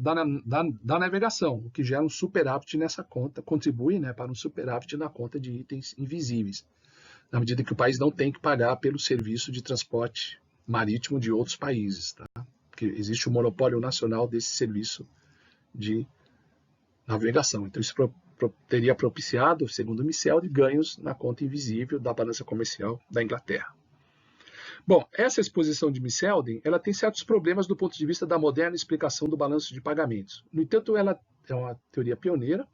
navegação, o que gera um superávit nessa conta, contribui, né, para um superávit na conta de itens invisíveis, na medida que o país não tem que pagar pelo serviço de transporte marítimo de outros países. Tá? Porque existe o monopólio nacional desse serviço de navegação. Então, isso teria propiciado, segundo Michel, de ganhos na conta invisível da balança comercial da Inglaterra. Bom, essa exposição de Miseldin, ela tem certos problemas do ponto de vista da moderna explicação do balanço de pagamentos. No entanto, ela é uma teoria pioneira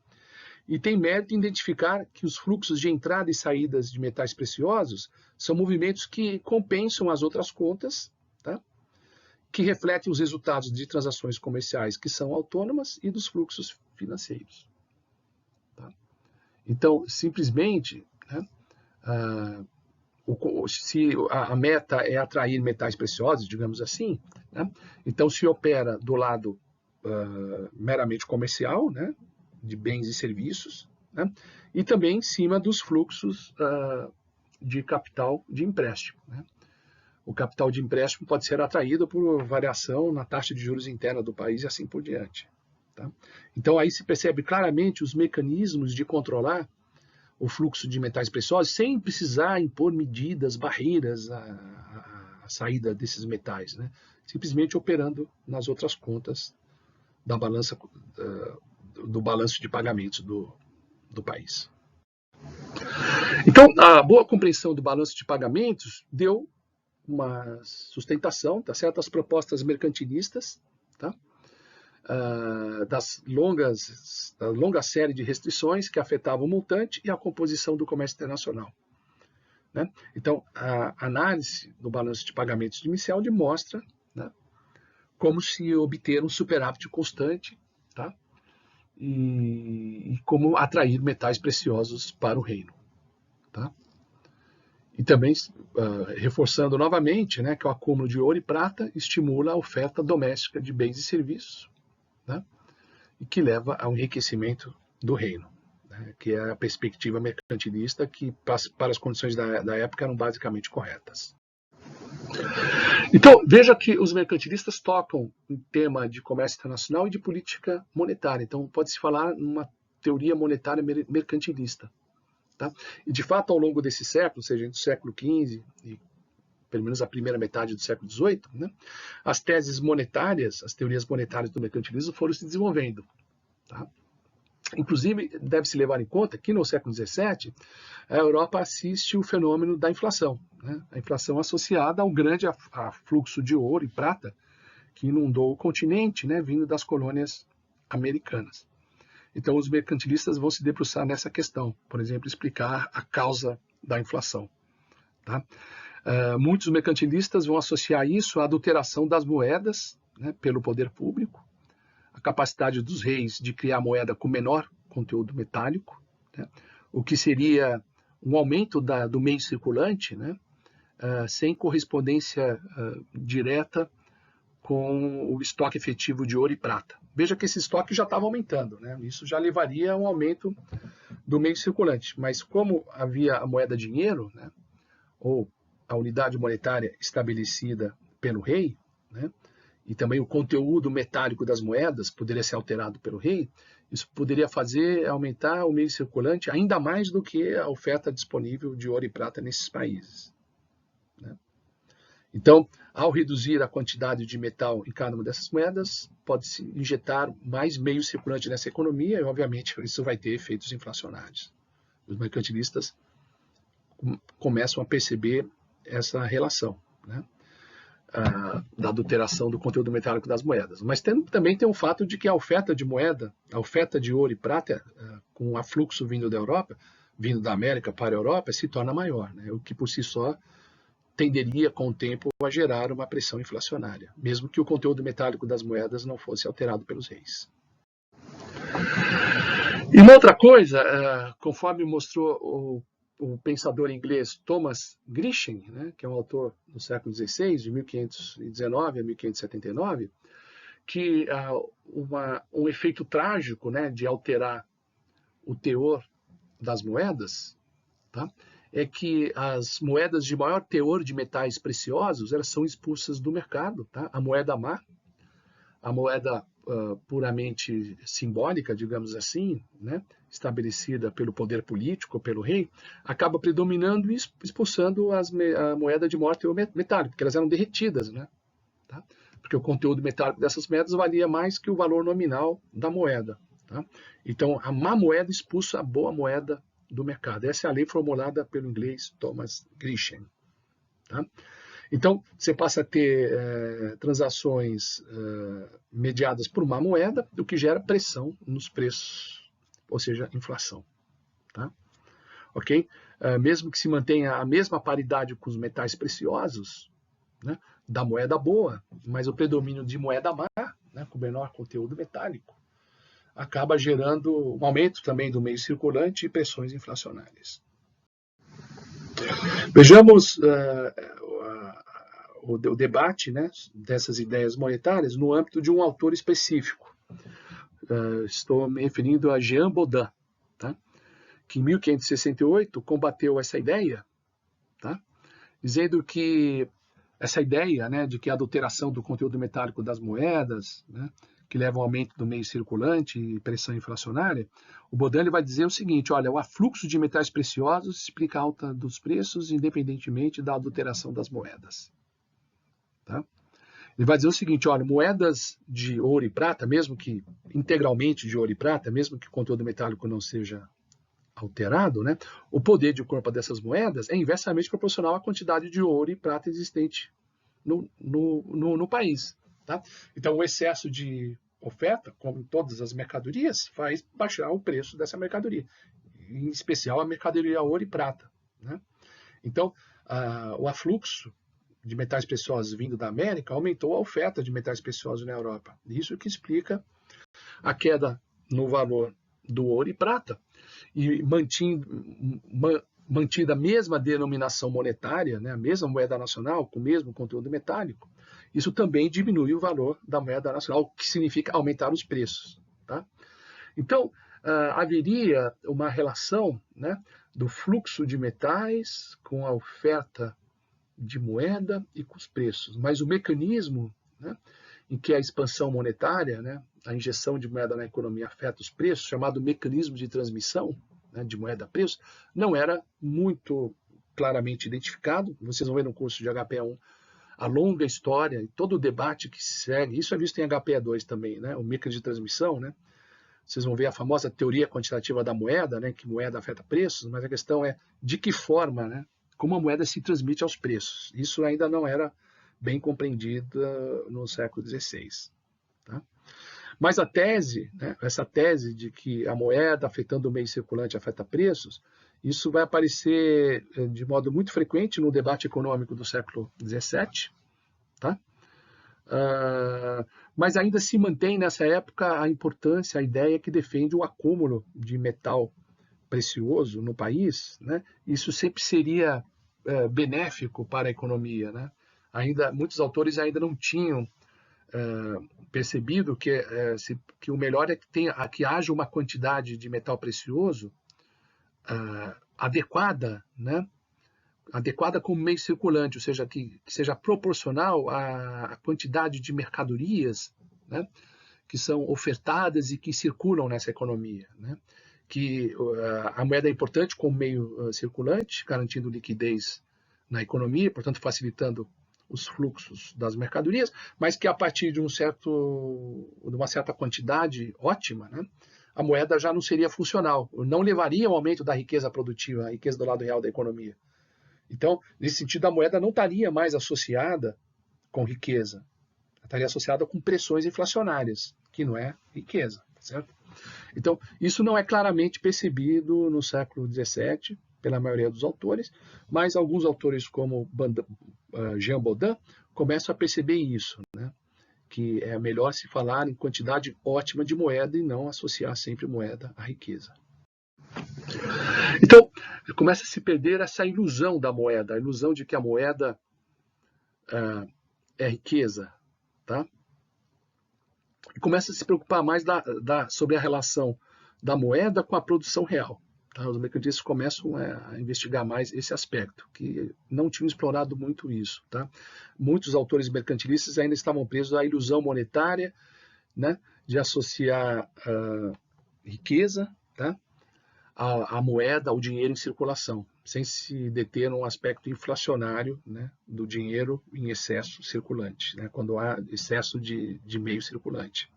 e tem mérito em identificar que os fluxos de entrada e saídas de metais preciosos são movimentos que compensam as outras contas, tá? Que refletem os resultados de transações comerciais que são autônomas e dos fluxos financeiros. Tá? Então, simplesmente, né, se a meta é atrair metais preciosos, digamos assim, né, então se opera do lado meramente comercial, né, de bens e serviços, né, e também em cima dos fluxos de capital de empréstimo. Né. O capital de empréstimo pode ser atraído por variação na taxa de juros interna do país e assim por diante. Tá? Então aí se percebe claramente os mecanismos de controlar o fluxo de metais preciosos sem precisar impor medidas, barreiras à saída desses metais, né? Simplesmente operando nas outras contas da balança, do balanço de pagamentos do país. Então, a boa compreensão do balanço de pagamentos deu uma sustentação, tá certo? As propostas mercantilistas, tá? Da longa série de restrições que afetavam o montante e a composição do comércio internacional. Né? Então, a análise do balanço de pagamentos de Miseldin mostra, né, como se obter um superávit constante, tá? E como atrair metais preciosos para o reino. Tá? E também reforçando novamente, né, que o acúmulo de ouro e prata estimula a oferta doméstica de bens e serviços, né, e que leva ao enriquecimento do reino, né, que é a perspectiva mercantilista que, para as condições da época, eram basicamente corretas. Então, veja que os mercantilistas tocam em tema de comércio internacional e de política monetária. Então, pode-se falar numa teoria monetária mercantilista. Tá? E, de fato, ao longo desse século, ou seja, entre o século XV e pelo menos a primeira metade do século XVIII, né, as teses monetárias, as teorias monetárias do mercantilismo foram se desenvolvendo. Tá? Inclusive, deve-se levar em conta que no século XVII, a Europa assiste o fenômeno da inflação, né? A inflação associada ao grande afluxo de ouro e prata que inundou o continente, né, vindo das colônias americanas. Então, os mercantilistas vão se debruçar nessa questão, por exemplo, explicar a causa da inflação. Tá? Muitos mercantilistas vão associar isso à adulteração das moedas, né, pelo poder público, a capacidade dos reis de criar moeda com menor conteúdo metálico, né, o que seria um aumento do meio circulante, né, sem correspondência direta com o estoque efetivo de ouro e prata. Veja que esse estoque já estava aumentando, né? Isso já levaria a um aumento do meio circulante. Mas como havia a moeda dinheiro, né, ou a unidade monetária estabelecida pelo rei, né, e também o conteúdo metálico das moedas poderia ser alterado pelo rei, isso poderia fazer aumentar o meio circulante ainda mais do que a oferta disponível de ouro e prata nesses países. Né? Então, ao reduzir a quantidade de metal em cada uma dessas moedas, pode-se injetar mais meio circulante nessa economia e, obviamente, isso vai ter efeitos inflacionários. Os mercantilistas começam a perceber essa relação, né, da adulteração do conteúdo metálico das moedas. Mas também tem o fato de que a oferta de moeda, a oferta de ouro e prata, com o afluxo vindo da Europa, vindo da América para a Europa, se torna maior, né, o que por si só tenderia com o tempo a gerar uma pressão inflacionária, mesmo que o conteúdo metálico das moedas não fosse alterado pelos reis. E uma outra coisa, conforme mostrou o pensador inglês Thomas Grisham, né, que é um autor do século XVI, de 1519 a 1579, que um efeito trágico, né, de alterar o teor das moedas, tá, é que as moedas de maior teor de metais preciosos, elas são expulsas do mercado. Tá? A moeda má, a moeda puramente simbólica, digamos assim, né, estabelecida pelo poder político, pelo rei, acaba predominando e expulsando a moeda de maior teor metálico, porque elas eram derretidas, né? Tá? Porque o conteúdo metálico dessas moedas valia mais que o valor nominal da moeda. Tá? Então, a má moeda expulsa a boa moeda do mercado. Essa é a lei formulada pelo inglês Thomas Grisham. Tá? Então, você passa a ter transações mediadas por uma moeda, o que gera pressão nos preços, ou seja, inflação. Tá? Ok? Mesmo que se mantenha a mesma paridade com os metais preciosos, né, da moeda boa, mas o predomínio de moeda má, né, com menor conteúdo metálico, acaba gerando um aumento também do meio circulante e pressões inflacionárias. Vejamos o debate, né, dessas ideias monetárias no âmbito de um autor específico. Estou me referindo a Jean Bodin, tá? Que em 1568 combateu essa ideia, tá? Dizendo que essa ideia, né, de que a adulteração do conteúdo metálico das moedas, né, que leva ao aumento do meio circulante e pressão inflacionária, o Bodin ele vai dizer o seguinte: olha, o afluxo de metais preciosos explica a alta dos preços independentemente da adulteração das moedas. Tá? Ele vai dizer o seguinte: olha, moedas de ouro e prata, mesmo que integralmente de ouro e prata, mesmo que o conteúdo metálico não seja alterado, né, o poder de compra dessas moedas é inversamente proporcional à quantidade de ouro e prata existente no país. Tá? Então, o excesso de oferta, como em todas as mercadorias, faz baixar o preço dessa mercadoria, em especial a mercadoria ouro e prata. Né? Então, o afluxo de metais preciosos vindo da América aumentou a oferta de metais preciosos na Europa. Isso que explica a queda no valor do ouro e prata. E mantida a mesma denominação monetária, né, a mesma moeda nacional, com o mesmo conteúdo metálico, isso também diminui o valor da moeda nacional, o que significa aumentar os preços. Tá? Então, haveria uma relação, né, do fluxo de metais com a oferta de moeda e com os preços. Mas o mecanismo, né, em que a expansão monetária, né, a injeção de moeda na economia afeta os preços, chamado mecanismo de transmissão, né, de moeda a preço, não era muito claramente identificado. Vocês vão ver no curso de HPE1 a longa história e todo o debate que segue. Isso é visto em HPE2 também, né, o mecanismo de transmissão. Né? Vocês vão ver a famosa teoria quantitativa da moeda, né, que moeda afeta preços, mas a questão é de que forma, né, como a moeda se transmite aos preços. Isso ainda não era bem compreendida no século XVI. Tá? Mas a tese, né, essa tese de que a moeda afetando o meio circulante afeta preços, isso vai aparecer de modo muito frequente no debate econômico do século XVII. Tá? Mas ainda se mantém nessa época a importância, a ideia que defende o acúmulo de metal precioso no país, né? Isso sempre seria benéfico para a economia, né? Muitos autores ainda não tinham percebido que o melhor é que haja uma quantidade de metal precioso adequada, né? Adequada como meio circulante, ou seja, que seja proporcional à quantidade de mercadorias, né, que são ofertadas e que circulam nessa economia. Né? Que a moeda é importante como meio circulante, garantindo liquidez na economia, portanto facilitando os fluxos das mercadorias, mas que a partir de uma certa quantidade ótima, né, a moeda já não seria funcional, não levaria ao aumento da riqueza produtiva, a riqueza do lado real da economia. Então, nesse sentido, a moeda não estaria mais associada com riqueza, estaria associada com pressões inflacionárias, que não é riqueza, certo? Então, isso não é claramente percebido no século XVII pela maioria dos autores, mas alguns autores como Jean Bodin começam a perceber isso, né? Que é melhor se falar em quantidade ótima de moeda e não associar sempre moeda à riqueza. Então, começa a se perder essa ilusão da moeda, a ilusão de que a moeda é riqueza, tá? E começa a se preocupar mais sobre a relação da moeda com a produção real. Tá? Os mercantilistas começam a investigar mais esse aspecto, que não tinham explorado muito isso. Tá? Muitos autores mercantilistas ainda estavam presos à ilusão monetária, né, de associar riqueza, tá, a moeda, ao dinheiro em circulação, sem se deter num aspecto inflacionário, né, do dinheiro em excesso circulante, né, quando há excesso de meio circulante.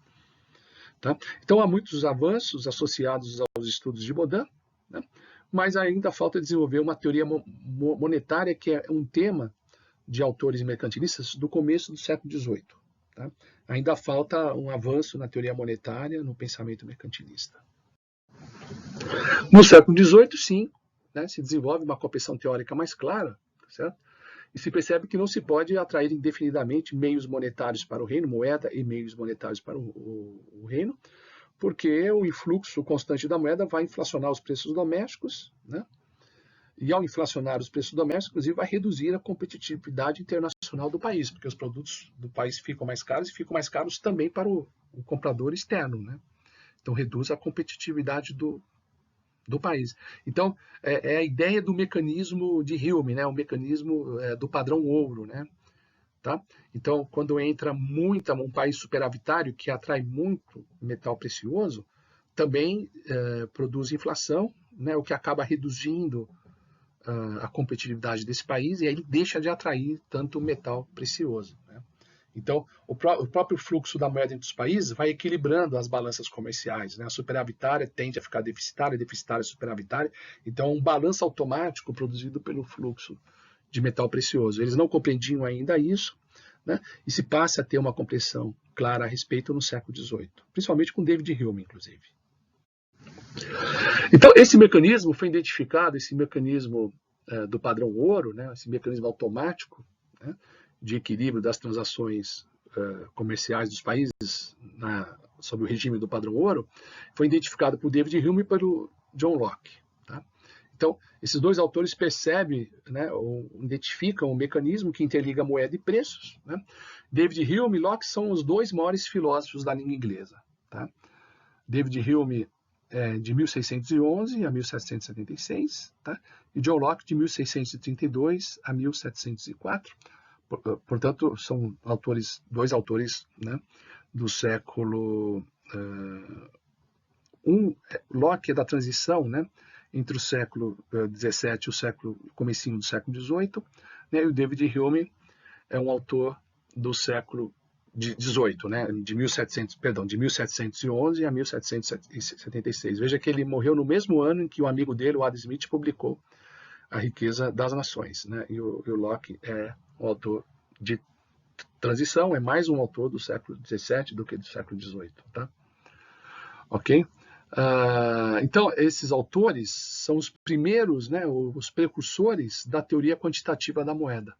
Tá? Então, há muitos avanços associados aos estudos de Bodin, né, mas ainda falta desenvolver uma teoria monetária, que é um tema de autores mercantilistas do começo do século XVIII. Tá? Ainda falta um avanço na teoria monetária, no pensamento mercantilista. No século XVIII, sim, né, se desenvolve uma compreensão teórica mais clara, certo? E se percebe que não se pode atrair indefinidamente meios monetários para o reino, moeda e meios monetários para o reino, porque o influxo constante da moeda vai inflacionar os preços domésticos, né? E ao inflacionar os preços domésticos, inclusive, vai reduzir a competitividade internacional do país, porque os produtos do país ficam mais caros e ficam mais caros também para o comprador externo, né? Então, reduz a competitividade do país. Então, é a ideia do mecanismo de Hume, né? O mecanismo do padrão ouro, né? Tá? Então, quando entra um país superavitário que atrai muito metal precioso, também produz inflação, né? O que acaba reduzindo a competitividade desse país, e aí ele deixa de atrair tanto metal precioso, né? Então, o próprio fluxo da moeda entre os países vai equilibrando as balanças comerciais, né? A superavitária tende a ficar deficitária, deficitária superavitária. Então, é um balanço automático produzido pelo fluxo de metal precioso. Eles não compreendiam ainda isso, né? E se passa a ter uma compreensão clara a respeito no século XVIII, principalmente com David Hume, inclusive. Então, esse mecanismo foi identificado, esse mecanismo do padrão ouro, né? Esse mecanismo automático, né? De equilíbrio das transações comerciais dos países sob o regime do padrão ouro, foi identificado por David Hume e pelo John Locke. Tá? Então, esses dois autores percebem, né, ou identificam o mecanismo que interliga moeda e preços. Né? David Hume e Locke são os dois maiores filósofos da língua inglesa. Tá? David Hume de 1611 a 1776, tá? E John Locke de 1632 a 1704. Portanto, são dois autores, né, do século Locke é da transição, né, entre o século XVII e o comecinho do século XVIII, né, e o David Hume é um autor do século XVIII, né, de 1711 a 1776. Veja que ele morreu no mesmo ano em que o amigo dele, o Adam Smith, publicou A Riqueza das Nações, né, e o Locke é um autor de transição, é mais um autor do século XVII do que do século XVIII, tá? Ok? Então, esses autores são os primeiros, né, os precursores da teoria quantitativa da moeda,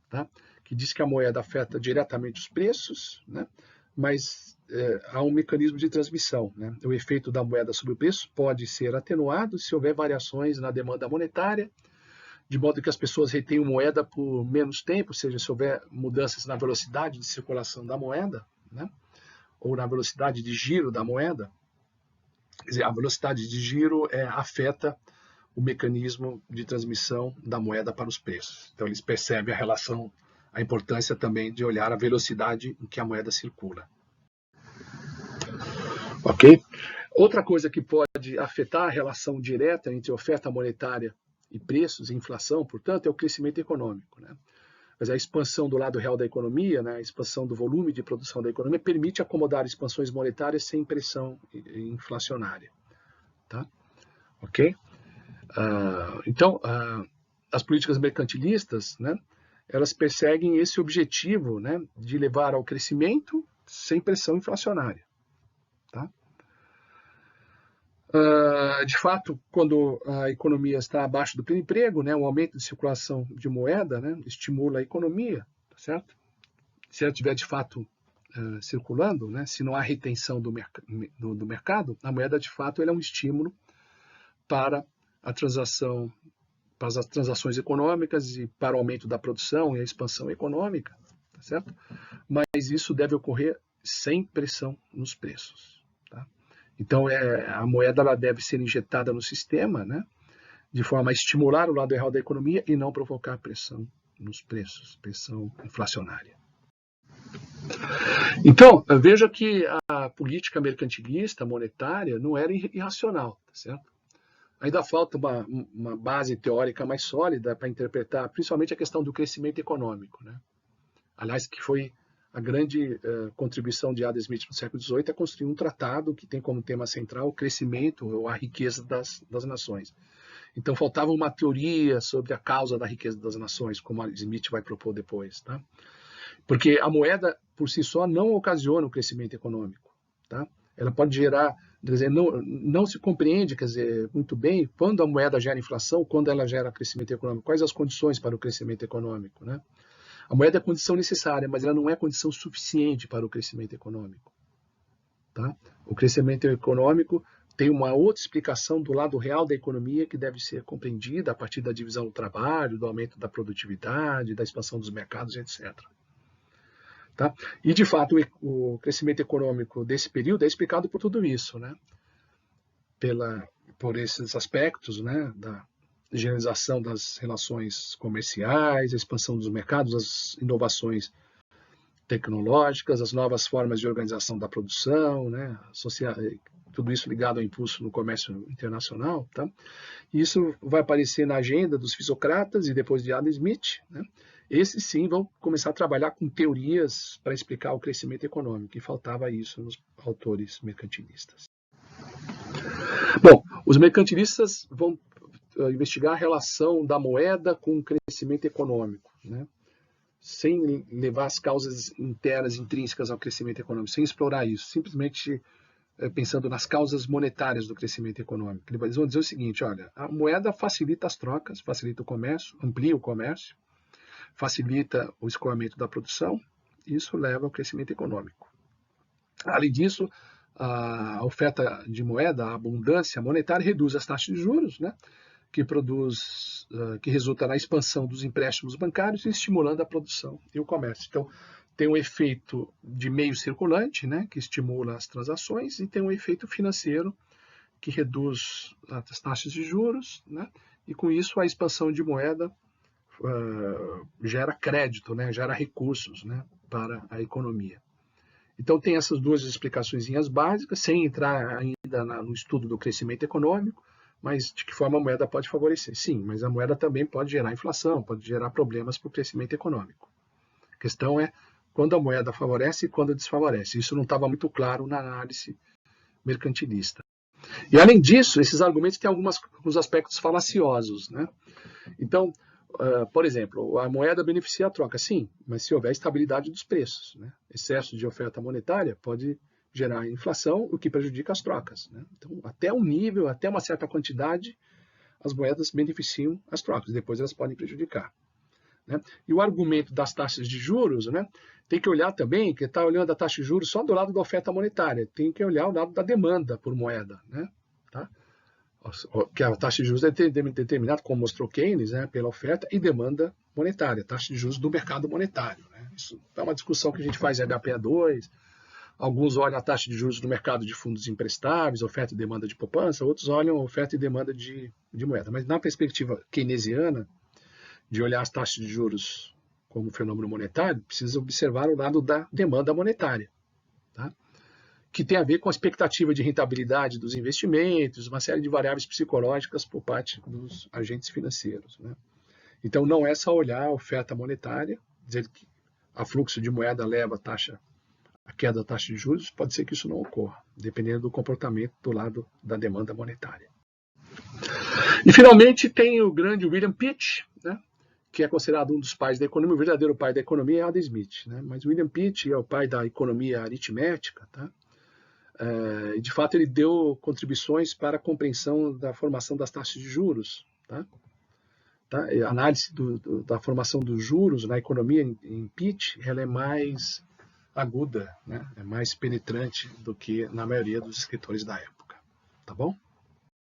tá? Que diz que a moeda afeta diretamente os preços, né, mas há um mecanismo de transmissão, né? O efeito da moeda sobre o preço pode ser atenuado se houver variações na demanda monetária, de modo que as pessoas retenham moeda por menos tempo, ou seja, se houver mudanças na velocidade de circulação da moeda, né, ou na velocidade de giro da moeda. Quer dizer, a velocidade de giro afeta o mecanismo de transmissão da moeda para os preços. Então, eles percebem a relação, a importância também de olhar a velocidade em que a moeda circula. Ok? Outra coisa que pode afetar a relação direta entre oferta monetária e preços, e inflação, portanto, é o crescimento econômico, né? Mas a expansão do lado real da economia, né, a expansão do volume de produção da economia, permite acomodar expansões monetárias sem pressão inflacionária. Tá? Ok? Então, as políticas mercantilistas, né, elas perseguem esse objetivo, né, de levar ao crescimento sem pressão inflacionária. Tá? De fato, quando a economia está abaixo do pleno emprego, né, o aumento de circulação de moeda, né, estimula a economia, tá certo? Se ela estiver de fato circulando, né, se não há retenção do mercado, a moeda de fato ela é um estímulo para a transação, para as transações econômicas e para o aumento da produção e a expansão econômica, tá certo? Mas isso deve ocorrer sem pressão nos preços. Tá? Então, a moeda ela deve ser injetada no sistema, né, de forma a estimular o lado real da economia e não provocar pressão nos preços, pressão inflacionária. Então, veja que a política mercantilista, monetária, não era irracional, tá certo? Ainda falta uma base teórica mais sólida para interpretar, principalmente a questão do crescimento econômico, né? Aliás, que foi a grande contribuição de Adam Smith no século XVIII é construir um tratado que tem como tema central o crescimento ou a riqueza das nações. Então faltava uma teoria sobre a causa da riqueza das nações, como a Smith vai propor depois, tá? Porque a moeda por si só não ocasiona o crescimento econômico, tá? Ela pode gerar, quer dizer, não se compreende, quer dizer, muito bem quando a moeda gera inflação, quando ela gera crescimento econômico, quais as condições para o crescimento econômico, né? A moeda é condição necessária, mas ela não é condição suficiente para o crescimento econômico, tá? O crescimento econômico tem uma outra explicação do lado real da economia que deve ser compreendida a partir da divisão do trabalho, do aumento da produtividade, da expansão dos mercados, etc. Tá? E, de fato, o crescimento econômico desse período é explicado por tudo isso, né? Por esses aspectos, né? Da higienização das relações comerciais, a expansão dos mercados, as inovações tecnológicas, as novas formas de organização da produção, né? Tudo isso ligado ao impulso no comércio internacional. Tá? E isso vai aparecer na agenda dos fisiocratas e depois de Adam Smith, né? Esses sim vão começar a trabalhar com teorias para explicar o crescimento econômico, e faltava isso nos autores mercantilistas. Bom, os mercantilistas vão investigar a relação da moeda com o crescimento econômico, né? Sem levar as causas internas, intrínsecas ao crescimento econômico, sem explorar isso, simplesmente pensando nas causas monetárias do crescimento econômico. Eles vão dizer o seguinte, olha, a moeda facilita as trocas, facilita o comércio, amplia o comércio, facilita o escoamento da produção, e isso leva ao crescimento econômico. Além disso, a oferta de moeda, a abundância monetária reduz as taxas de juros, né? Que resulta na expansão dos empréstimos bancários e estimulando a produção e o comércio. Então, tem um efeito de meio circulante, né, que estimula as transações, e tem um efeito financeiro que reduz as taxas de juros, né, e com isso a expansão de moeda gera crédito, né, gera recursos, né, para a economia. Então tem essas duas explicações básicas, sem entrar ainda no estudo do crescimento econômico, mas de que forma a moeda pode favorecer? Sim, mas a moeda também pode gerar inflação, pode gerar problemas para o crescimento econômico. A questão é quando a moeda favorece e quando desfavorece. Isso não estava muito claro na análise mercantilista. E, além disso, esses argumentos têm alguns aspectos falaciosos, né? Então, por exemplo, a moeda beneficia a troca, sim, mas se houver estabilidade dos preços, né? Excesso de oferta monetária pode gerar inflação, o que prejudica as trocas, né? Então, até um nível, até uma certa quantidade, as moedas beneficiam as trocas, depois elas podem prejudicar, né? E o argumento das taxas de juros, né, tem que olhar também, que está olhando a taxa de juros só do lado da oferta monetária, tem que olhar o lado da demanda por moeda, né? Tá? Que a taxa de juros é determinada, como mostrou Keynes, né, pela oferta e demanda monetária, taxa de juros do mercado monetário, né? Isso é uma discussão que a gente faz em HPA2, alguns olham a taxa de juros do mercado de fundos emprestáveis, oferta e demanda de poupança, outros olham a oferta e demanda de moeda. Mas na perspectiva keynesiana, de olhar as taxas de juros como fenômeno monetário, precisa observar o lado da demanda monetária, tá? Que tem a ver com a expectativa de rentabilidade dos investimentos, uma série de variáveis psicológicas por parte dos agentes financeiros, né? Então, não é só olhar a oferta monetária, dizer que a fluxo de moeda leva a queda da taxa de juros, pode ser que isso não ocorra, dependendo do comportamento do lado da demanda monetária. E, finalmente, tem o grande William Pitt, né, que é considerado um dos pais da economia. O verdadeiro pai da economia é Adam Smith, né? Mas William Pitt é o pai da economia aritmética, tá? De fato, ele deu contribuições para a compreensão da formação das taxas de juros, tá? A análise da formação dos juros na economia em Pitt, ela é mais aguda, né? É mais penetrante do que na maioria dos escritores da época, tá bom?